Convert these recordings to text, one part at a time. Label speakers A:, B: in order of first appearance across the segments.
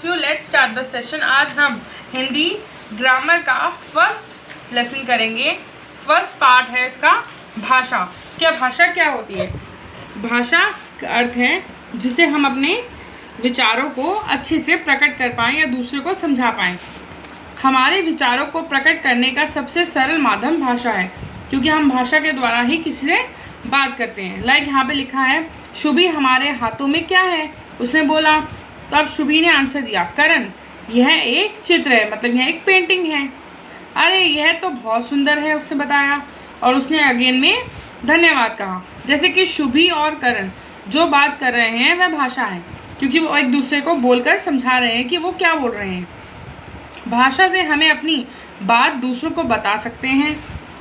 A: Of you, let's start the session. आज हम Hindi grammar का फर्स्ट लेसन करेंगे। फर्स्ट पार्ट है इसका भाषा। भाषा क्या होती है? भाषा का अर्थ है जिसे हम अपने विचारों को अच्छे से प्रकट कर पाएँ या दूसरे को समझा पाएँ। हमारे विचारों को प्रकट करने का सबसे सरल माध्यम भाषा है, क्योंकि हम भाषा के द्वारा ही किसी से बात करते हैं। लाइक यहाँ पे लिखा है, शुभी हमारे हाथों में क्या है? उसने बोला, तो अब शुभी ने आंसर दिया, करण यह एक चित्र है, मतलब यह एक पेंटिंग है। अरे यह तो बहुत सुंदर है, उसने बताया, और उसने अगेन में धन्यवाद कहा। जैसे कि शुभी और करण जो बात कर रहे हैं वह भाषा है, क्योंकि वो एक दूसरे को बोलकर समझा रहे हैं कि वो क्या बोल रहे हैं। भाषा से हमें अपनी बात दूसरों को बता सकते हैं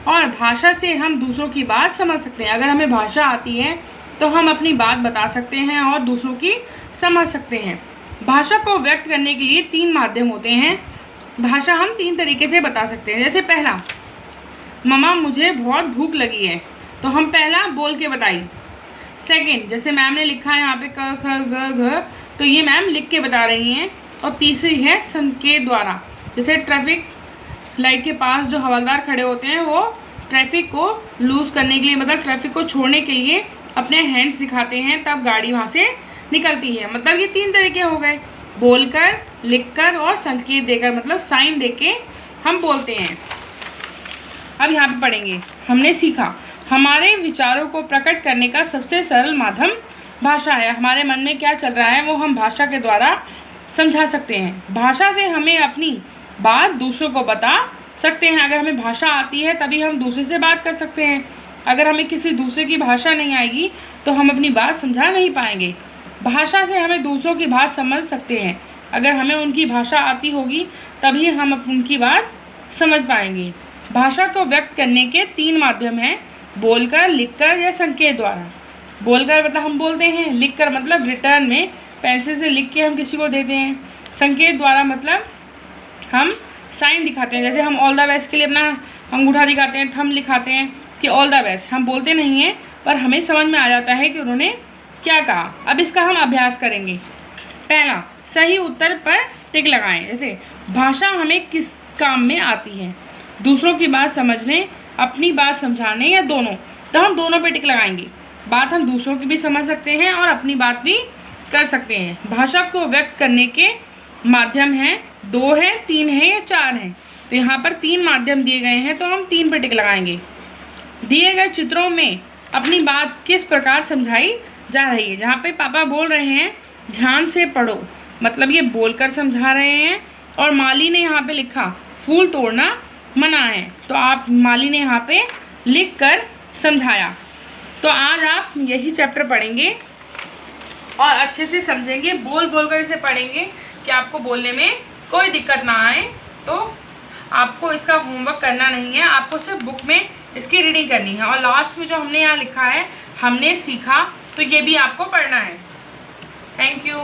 A: और भाषा से हम दूसरों की बात समझ सकते हैं। अगर हमें भाषा आती है तो हम अपनी बात बता सकते हैं और दूसरों की समझ सकते हैं। भाषा को व्यक्त करने के लिए 3 माध्यम होते हैं। भाषा हम 3 तरीके से बता सकते हैं। जैसे पहला, मम्मा मुझे बहुत भूख लगी है, तो हम पहला बोल के बताई। सेकंड, जैसे मैम ने लिखा है यहाँ पे क ख ग घ, तो ये मैम लिख के बता रही हैं। और तीसरी है संकेत द्वारा। जैसे ट्रैफिक लाइट के पास जो हवलदार खड़े होते हैं वो ट्रैफिक को लूज़ करने के लिए, मतलब ट्रैफिक को छोड़ने के लिए अपने हैंड्स दिखाते हैं, तब गाड़ी वहाँ से निकलती है। मतलब ये 3 तरीके हो गए, बोलकर, लिखकर और संकेत देकर, मतलब साइन देके हम बोलते हैं। अब यहाँ पे पढ़ेंगे, हमने सीखा हमारे विचारों को प्रकट करने का सबसे सरल माध्यम भाषा है। हमारे मन में क्या चल रहा है वो हम भाषा के द्वारा समझा सकते हैं। भाषा से हमें अपनी बात दूसरों को बता सकते हैं। अगर हमें भाषा आती है तभी हम दूसरे से बात कर सकते हैं। अगर हमें किसी दूसरे की भाषा नहीं आएगी तो हम अपनी बात समझा नहीं पाएंगे। भाषा से हमें दूसरों की बात समझ सकते हैं। अगर हमें उनकी भाषा आती होगी तभी हम उनकी बात समझ पाएंगे। भाषा को व्यक्त करने के 3 माध्यम हैं, बोलकर, लिखकर या संकेत द्वारा। बोलकर मतलब हम बोलते हैं, लिखकर मतलब रिटर्न में पेंसिल से लिख के हम किसी को देते हैं। संकेत द्वारा मतलब हम साइन दिखाते हैं। जैसे हम ऑल द बेस्ट के लिए अपना अंगूठा दिखाते हैं, थंब दिखाते हैं कि ऑल द बेस्ट। हम बोलते नहीं हैं पर हमें समझ में आ जाता है कि उन्होंने क्या कहा। अब इसका हम अभ्यास करेंगे। पहला, सही उत्तर पर टिक लगाएं। जैसे भाषा हमें किस काम में आती है? दूसरों की बात समझने, अपनी बात समझाने या दोनों? तो हम दोनों पे टिक लगाएंगे। बात हम दूसरों की भी समझ सकते हैं और अपनी बात भी कर सकते हैं। भाषा को व्यक्त करने के माध्यम हैं 2 हैं, 3 हैं या 4 हैं। तो यहाँ पर 3 माध्यम दिए गए हैं, तो हम 3 पे टिक लगाएंगे। दिए गए चित्रों में अपनी बात किस प्रकार समझाई जा रही है? जहाँ पे पापा बोल रहे हैं ध्यान से पढ़ो, मतलब ये बोलकर समझा रहे हैं। और माली ने यहाँ पे लिखा फूल तोड़ना मना है, तो आप माली ने यहाँ पे लिख कर समझाया। तो आज आप यही चैप्टर पढ़ेंगे और अच्छे से समझेंगे। बोल बोल कर इसे पढ़ेंगे कि आपको बोलने में कोई दिक्कत ना आए। तो आपको इसका होमवर्क करना नहीं है, आपको सिर्फ बुक में इसकी रीडिंग करनी है। और लास्ट में जो हमने यहाँ लिखा है हमने सीखा, तो ये भी आपको पढ़ना है। Thank you.